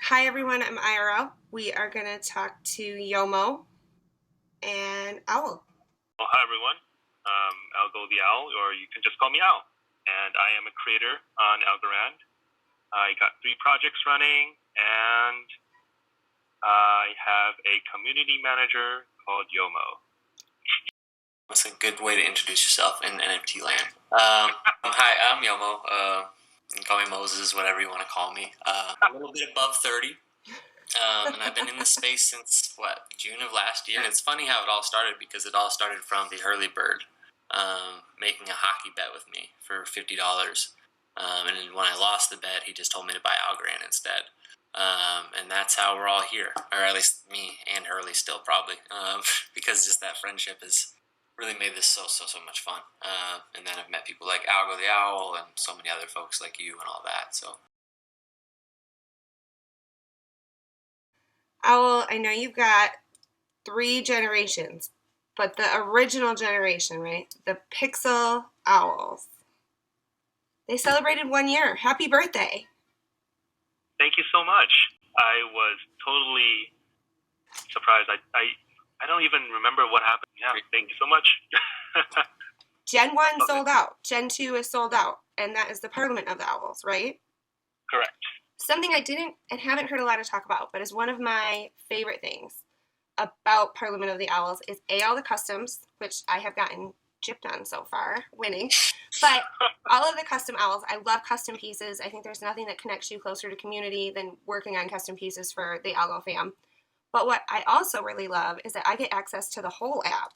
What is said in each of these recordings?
Hi everyone, I'm IRL. We are going to talk to Yomo and Owl. Well, hi everyone. AlgoTheOwl, or you can just call me Owl. And I am a creator on Algorand. I got 3 projects running, and I have a community manager called Yomo. That's a good way to introduce yourself in NFT land. Hi, I'm Yomo. You can call me Moses, whatever you want to call me. A little bit above 30. And I've been in this space since, June of last year. And it's funny how it all started, because it all started from the early bird making a hockey bet with me for $50. And then when I lost the bet, he just told me to buy Algorand instead. And that's how we're all here, or at least me and Hurley still probably, because just that friendship has really made this so much fun. And then I've met people like AlgoTheOwl and so many other folks like you and all that. So. Owl, I know you've got 3 generations, but the original generation, right? The Pixel Owls. They celebrated 1 year. Happy birthday. Thank you so much. I was totally surprised. I don't even remember what happened. Yeah, thank you so much. Gen 1 sold out. Gen 2 is sold out. And that is the Parliament of the Owls, right? Correct. Something I didn't and haven't heard a lot of talk about, but is one of my favorite things about Parliament of the Owls is all the customs, which I have gotten gypped on so far, winning. But all of the custom owls, I love custom pieces. I think there's nothing that connects you closer to community than working on custom pieces for the Algo fam. But what I also really love is that I get access to the whole app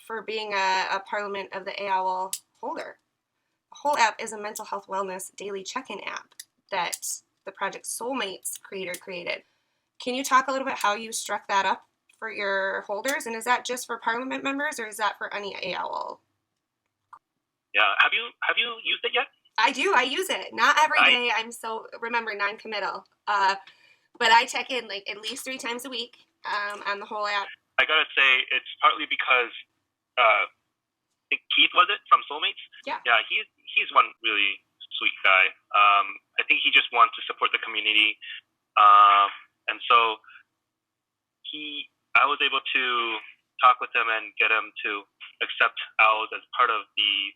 for being a Parliament of the AOL holder. The whole app is a mental health wellness daily check-in app that the project SOLmates creator created. Can you talk a little bit how you struck that up for your holders? And is that just for Parliament members, or is that for any AOL? Yeah. Have you used it yet? I do. I use it. Not every day. I'm non-committal. But I check in like at least 3 times a week on the whole app. I gotta say, it's partly because I think Keith, was it, from SOLmates? Yeah. Yeah, he's one really sweet guy. I think he just wants to support the community, and so I was able to talk with him and get him to accept owls as part of the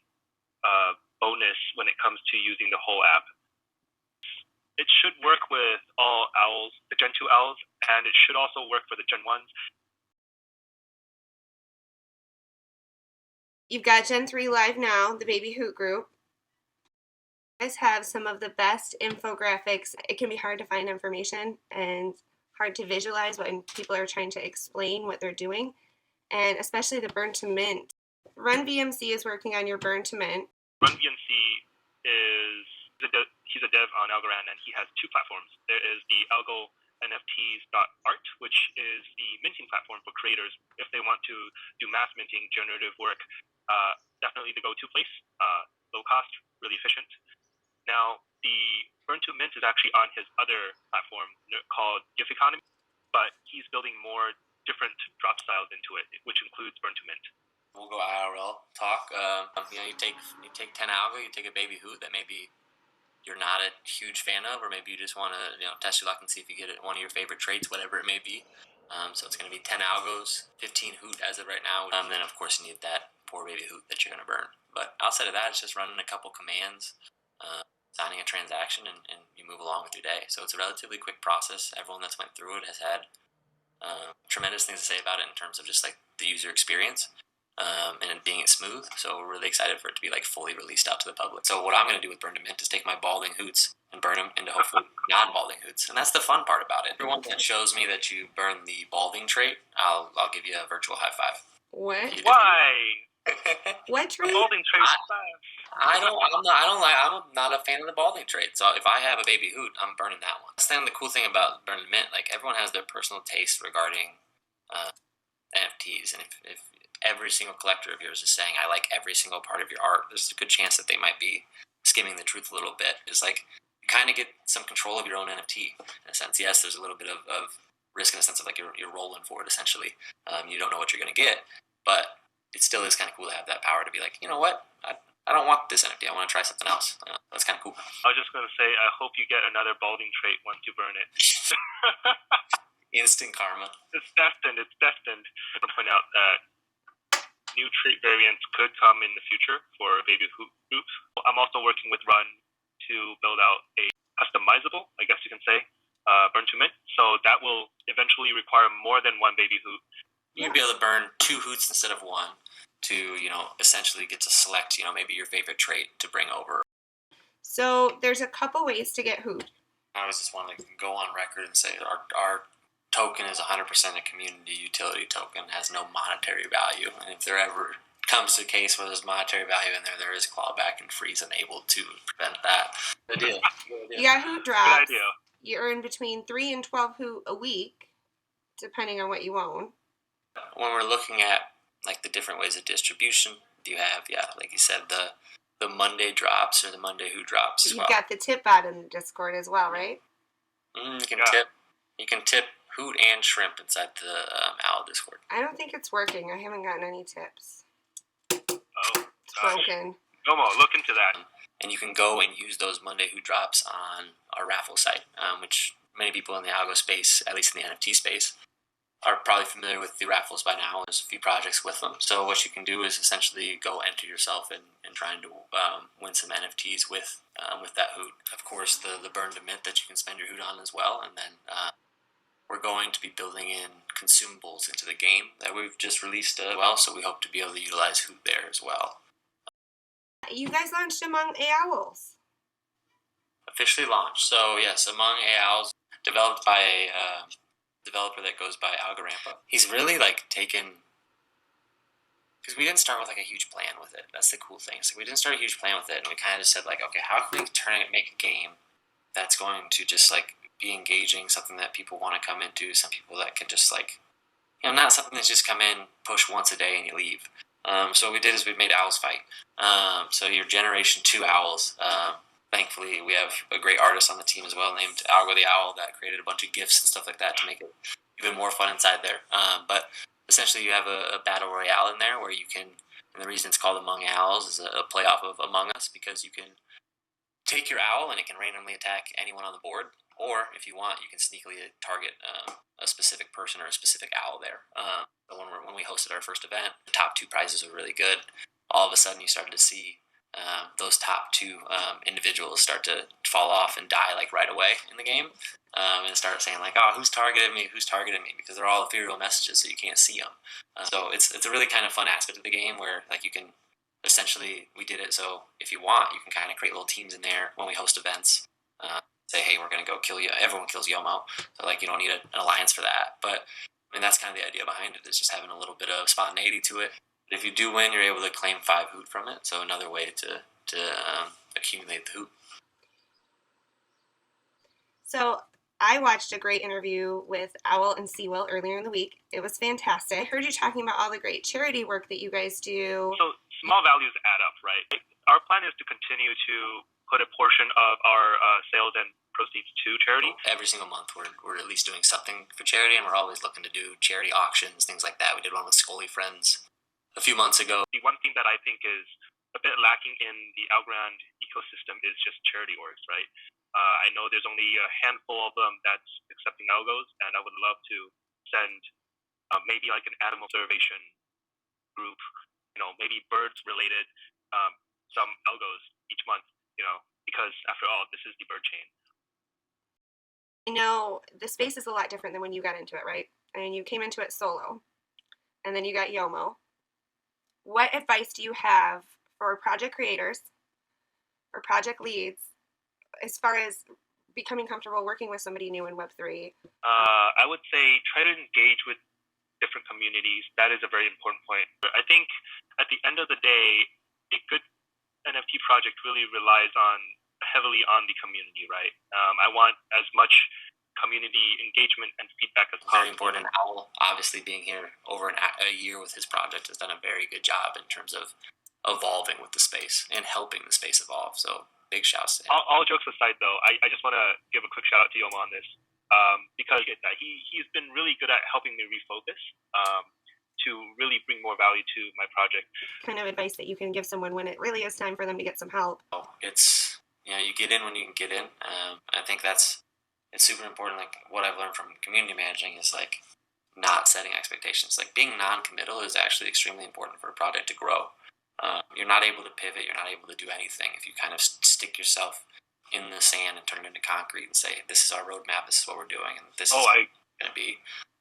bonus when it comes to using the whole app. It should work with all owls, the Gen 2 owls, and it should also work for the Gen 1s. You've got Gen 3 live now, the Baby Hoot group. You guys have some of the best infographics. It can be hard to find information and hard to visualize when people are trying to explain what they're doing, and especially the burn to mint. Run VMC is working on your burn to mint. Run VMC he's a dev on Algorand, and he has 2 platforms. There is the Algo NFTs.art, which is the minting platform for creators if they want to do mass minting generative work. Definitely the go-to place. Low cost, really efficient. Now, the burn to mint is actually on his other platform called GIF Economy, but he's building more different drop styles into it, which includes burn to mint. We'll go IRL talk. You take 10 algo, you take a baby hoot that maybe you're not a huge fan of, or maybe you just want to test your luck and see if you get one of your favorite traits, whatever it may be. So it's going to be 10 algos, 15 hoot as of right now. Then of course you need that poor baby hoot that you're going to burn. But outside of that, it's just running a couple commands, signing a transaction, and you move along with your day. So it's a relatively quick process. Everyone that's went through it has had tremendous things to say about it in terms of just like the user experience. And being it smooth, so we're really excited for it to be like fully released out to the public. So what I'm going to do with Burn to Mint is take my balding hoots and burn them into hopefully non-balding hoots, and that's the fun part about it. Everyone that shows me that you burn the balding trait, I'll give you a virtual high five. What? Why? What trait? The balding trait. I'm not a fan of the balding trait. So if I have a baby hoot, I'm burning that one. That's the cool thing about Burn to Mint. Like everyone has their personal taste regarding NFTs, and if every single collector of yours is saying, I like every single part of your art, there's a good chance that they might be skimming the truth a little bit. It's like you kind of get some control of your own NFT in a sense. Yes, there's a little bit of risk in a sense of like you're rolling for it essentially. You don't know what you're going to get, but it still is kind of cool to have that power to be like, you know what, I don't want this NFT, I want to try something else. That's kind of cool. I was just going to say, I hope you get another balding trait once you burn it. Instant karma. It's destined. It's destined. I want to point out that new trait variants could come in the future for baby Hoot groups. I'm also working with Run to build out a customizable, I guess you can say, burn to mint. So that will eventually require more than one baby Hoot. You'd be able to burn 2 Hoots instead of 1 to, essentially get to select, maybe your favorite trait to bring over. So there's a couple ways to get Hoot. I always just want to go on record and say our token is 100% a community utility token, has no monetary value, and if there ever comes to a case where there's monetary value in there, there is clawback and freeze enabled to prevent that. Good deal. You got Hoot drops. Good idea. You earn between 3 and 12 Hoot a week, depending on what you own. When we're looking at like the different ways of distribution, you have, like you said, the Monday drops or the Monday Hoot drops as well. You've got the tip bot in the Discord as well, right? You can tip Hoot and shrimp inside the Owl Discord. I don't think it's working. I haven't gotten any tips. Oh, it's broken. Yomo, look into that. And you can go and use those Monday Hoot drops on our raffle site, which many people in the algo space, at least in the NFT space, are probably familiar with the raffles by now. There's a few projects with them. So what you can do is essentially go enter yourself in trying to win some NFTs with that Hoot. Of course, the burn to mint that you can spend your Hoot on as well. And then we're going to be building in consumables into the game that we've just released as well. So we hope to be able to utilize Hoot there as well. You guys launched Among AlgoOwls. Officially launched. So yes, Among AlgoOwls, developed by a developer that goes by Algorand. He's really taken, because we didn't start with a huge plan with it. That's the cool thing. So we didn't start a huge plan with it, and we kind of just said okay, how can we make a game that's going to just be engaging, something that people want to come into, some people that can just not something that's just come in, push once a day and you leave. So what we did is we made Owls Fight. So your Generation 2 owls. Thankfully, we have a great artist on the team as well named AlgoTheOwl that created a bunch of GIFs and stuff like that to make it even more fun inside there. But essentially, you have a battle royale in there where you can, and the reason it's called Among Owls is a play off of Among Us, because you can take your owl and it can randomly attack anyone on the board. Or if you want, you can sneakily target a specific person or a specific owl there. When we hosted our first event, the top 2 prizes were really good. All of a sudden, you started to see those top 2 individuals start to fall off and die right away in the game, and start saying who's targeted me, because they're all ethereal messages, so you can't see them. So it's a really kind of fun aspect of the game where you can essentially, we did it so if you want, you can kind of create little teams in there when we host events. Say, hey, we're going to go kill you. Everyone kills Yomo. So, you don't need an alliance for that. But, that's kind of the idea behind it, is just having a little bit of spontaneity to it. But if you do win, you're able to claim 5 Hoot from it. So, another way to accumulate the Hoot. So, I watched a great interview with Owl and Seawell earlier in the week. It was fantastic. I heard you talking about all the great charity work that you guys do. So, small values add up, right? Our plan is to continue to put a portion of our sales and proceeds to charity. Every single month we're at least doing something for charity, and we're always looking to do charity auctions, things like that. We did one with Scully Friends a few months ago. The one thing that I think is a bit lacking in the Algorand ecosystem is just charity orgs, right? I know there's only a handful of them that's accepting algos, and I would love to send maybe an animal conservation group, maybe birds related, some algos each month, because after all, this is the bird chain. I know the space is a lot different than when you got into it, right? And you came into it solo, and then you got Yomo. What advice do you have for project creators or project leads as far as becoming comfortable working with somebody new in Web3? I would say try to engage with different communities. That is a very important point. I think at the end of the day, a good NFT project really relies heavily on the community, right? I want as much community engagement and feedback as possible. Very important. Owl, obviously being here over a year with his project, has done a very good job in terms of evolving with the space and helping the space evolve. So big shouts to him. All jokes aside, though, I just want to give a quick shout out to Yomo on this, because he's been really good at helping me refocus to really bring more value to my project. Kind of advice that you can give someone when it really is time for them to get some help. It's, you get in when you can get in. I think that's it's super important. Like what I've learned from community managing is like not setting expectations. Like being non-committal is actually extremely important for a project to grow. You're not able to pivot. You're not able to do anything if you kind of stick yourself in the sand and turn it into concrete and say, "This is our roadmap. This is what we're doing, and this is going to be."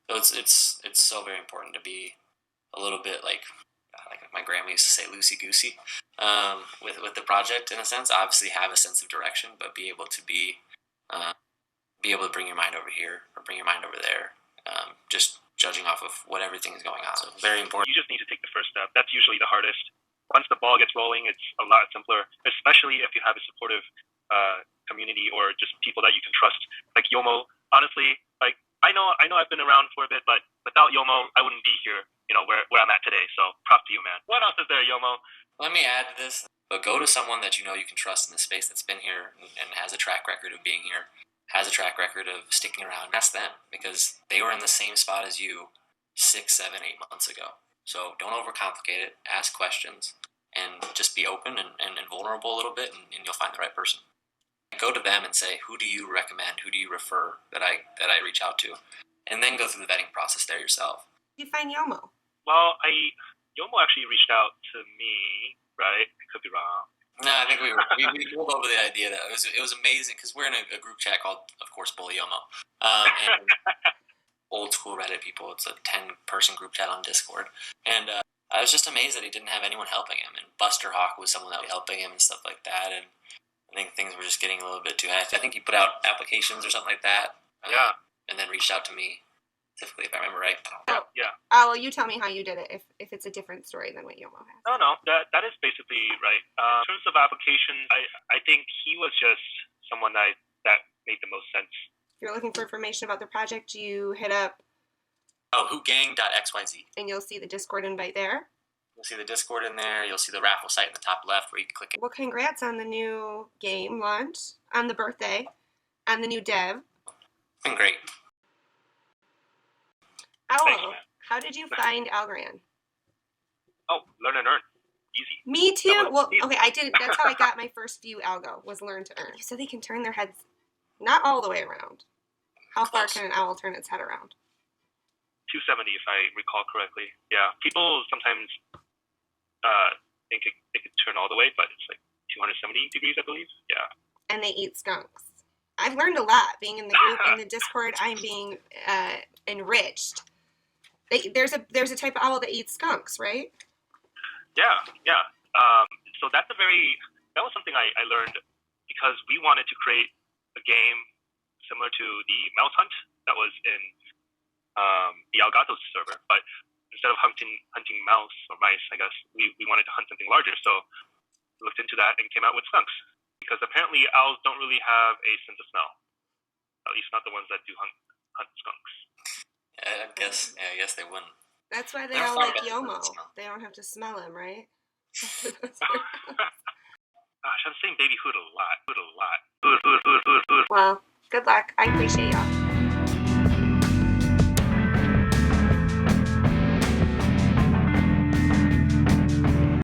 So it's so very important to be a little bit like my grandma used to say, loosey goosey with the project in a sense. Obviously, have a sense of direction, but be able to be able to bring your mind over here or bring your mind over there. Just judging off of what everything is going on. So very important. You just need to take the first step. That's usually the hardest. Once the ball gets rolling, it's a lot simpler, especially if you have a supportive community or just people that you can trust. Like Yomo, honestly, like I know I've been around for a bit, but without Yomo, I wouldn't be here, where I'm at today. So props to you, man. What else is there, Yomo? Let me add to this. But go to someone that you know you can trust in the space that's been here and has a track record of being here, has a track record of sticking around. Ask them because they were in the same spot as you 6, 7, 8 months ago. So don't overcomplicate it. Ask questions and just be open and vulnerable a little bit, and you'll find the right person. Go to them and say, who do you recommend? Who do you refer that I reach out to? And then go through the vetting process there yourself. You find Yomo? Well, Yomo actually reached out to me, right? I could be wrong. No, I think we rolled over the idea that it was amazing because we're in a group chat called, of course, Bully Yomo. And old school Reddit people. It's a 10-person group chat on Discord. And I was just amazed that he didn't have anyone helping him. And Buster Hawk was someone that was helping him and stuff like that. And I think things were just getting a little bit too hectic. I think he put out applications or something like that. Yeah. And then reached out to me, specifically, if I remember right. Yeah. Oh, well, you tell me how you did it, if it's a different story than what Yomo has. No, that is basically right. In terms of application, I think he was just someone that made the most sense. If you're looking for information about the project, you hit up hootgang.xyz. and you'll see the Discord invite there. You'll see the Discord in there. You'll see the raffle site in the top left where you can click it. Well, congrats on the new game launch, on the birthday, on the new dev. It's been great. Owl, how did you find Algorand? Oh, learn and earn. Easy. Me too. Well, okay, I didn't. That's how I got my first few algo, was learn to earn. So they can turn their heads not all the way around. How far can an owl turn its head around? 270, if I recall correctly. Yeah, people sometimes think it could turn all the way, but it's like 270 degrees, I believe. Yeah. And they eat skunks. I've learned a lot being in the group, in the Discord. I'm being enriched. There's a type of owl that eats skunks, right? Yeah. So that was something I learned because we wanted to create a game similar to the mouse hunt that was in the Elgato server, but instead of hunting mouse or mice, I guess we wanted to hunt something larger. So we looked into that and came out with skunks because apparently owls don't really have a sense of smell, at least not the ones that do hunt skunks. I guess they wouldn't. That's why they all like Yomo. They don't have to smell him, right? Gosh, I'm saying baby Hoot a lot. Well, good luck. I appreciate y'all.